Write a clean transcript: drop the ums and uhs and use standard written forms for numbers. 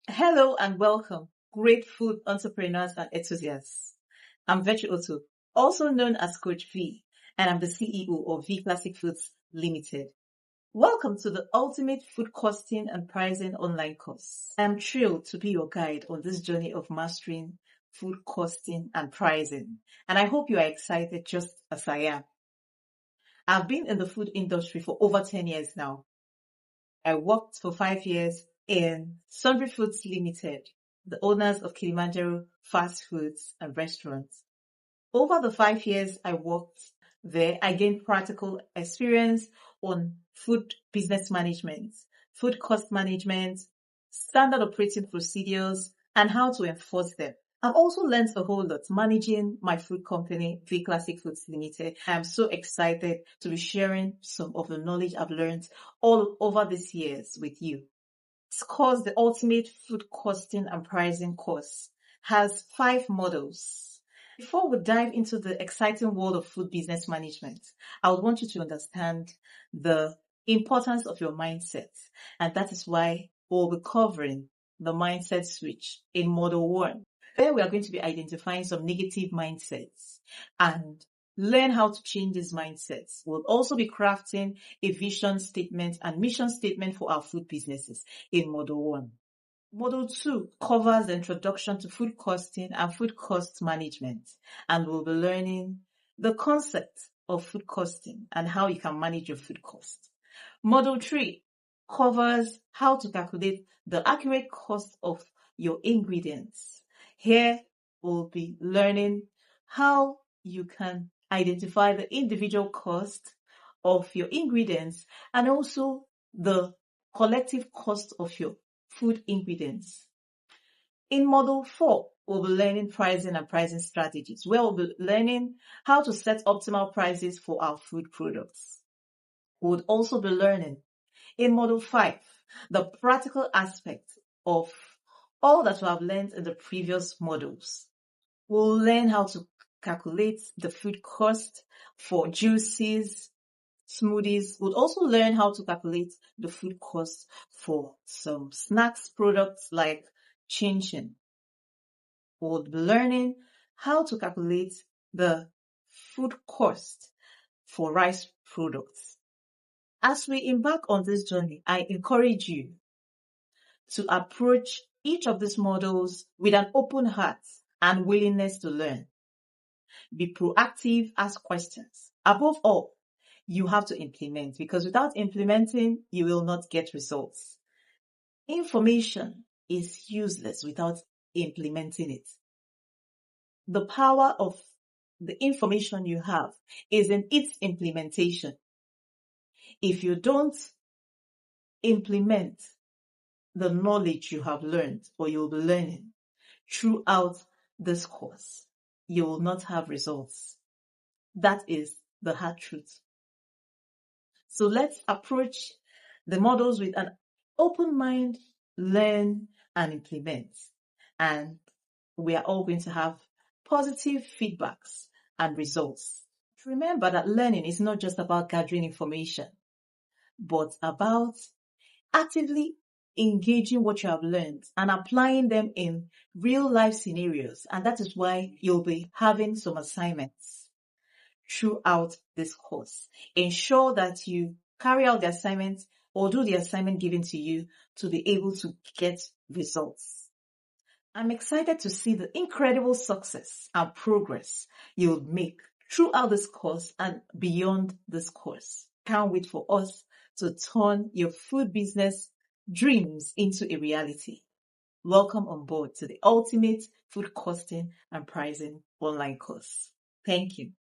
Hello and welcome, great food entrepreneurs and enthusiasts. I'm Vetri Otto, also known as Coach V, and I'm the CEO of V Classic Foods Limited. Welcome to the ultimate food costing and pricing online course. I am thrilled to be your guide on this journey of mastering food costing and pricing, and I hope you are excited just as I am. I've been in the food industry for over 10 years now. I worked for 5 years in Sundry Foods Limited, the owners of Kilimanjaro Fast Foods and Restaurants. Over the 5 years I worked there, I gained practical experience on food business management, food cost management, standard operating procedures, and how to enforce them. I've also learned a whole lot managing my food company, V Classic Foods Limited. I am so excited to be sharing some of the knowledge I've learned all over these years with you. This course, the Ultimate Food Costing and Pricing course, has 5 models. Before we dive into the exciting world of food business management, I would want you to understand the importance of your mindset. And that is why we'll be covering the mindset switch in model 1. There we are going to be identifying some negative mindsets and learn how to change these mindsets. We'll also be crafting a vision statement and mission statement for our food businesses in model 1. Model 2 covers the introduction to food costing and food cost management, and we'll be learning the concept of food costing and how you can manage your food cost. Model 3 covers how to calculate the accurate cost of your ingredients. Here we'll be learning how you can identify the individual cost of your ingredients and also the collective cost of your food ingredients. In model 4, we'll be learning pricing and pricing strategies, where we'll be learning how to set optimal prices for our food products. We'll also be learning in model 5, the practical aspect of all that we have learned in the previous models. We'll learn how to calculate the food cost for juices, smoothies. We'll also learn how to calculate the food cost for some snacks products like chin chin. We'll be learning how to calculate the food cost for rice products. As we embark on this journey, I encourage you to approach each of these models with an open heart and willingness to learn. Be proactive, ask questions. Above all, you have to implement, because without implementing, you will not get results. Information is useless without implementing it. The power of the information you have is in its implementation. If you don't implement the knowledge you have learned or you'll be learning throughout this course, you will not have results. That is the hard truth. So let's approach the models with an open mind, learn and implement. And we are all going to have positive feedbacks and results. Remember that learning is not just about gathering information, but about actively engaging what you have learned and applying them in real life scenarios. And that is why you'll be having some assignments throughout this course. Ensure that you carry out the assignment or do the assignment given to you to be able to get results. I'm excited to see the incredible success and progress you'll make throughout this course and beyond this course. Can't wait for us to turn your food business dreams into a reality. Welcome on board to the Ultimate Food Costing and Pricing online course. Thank you.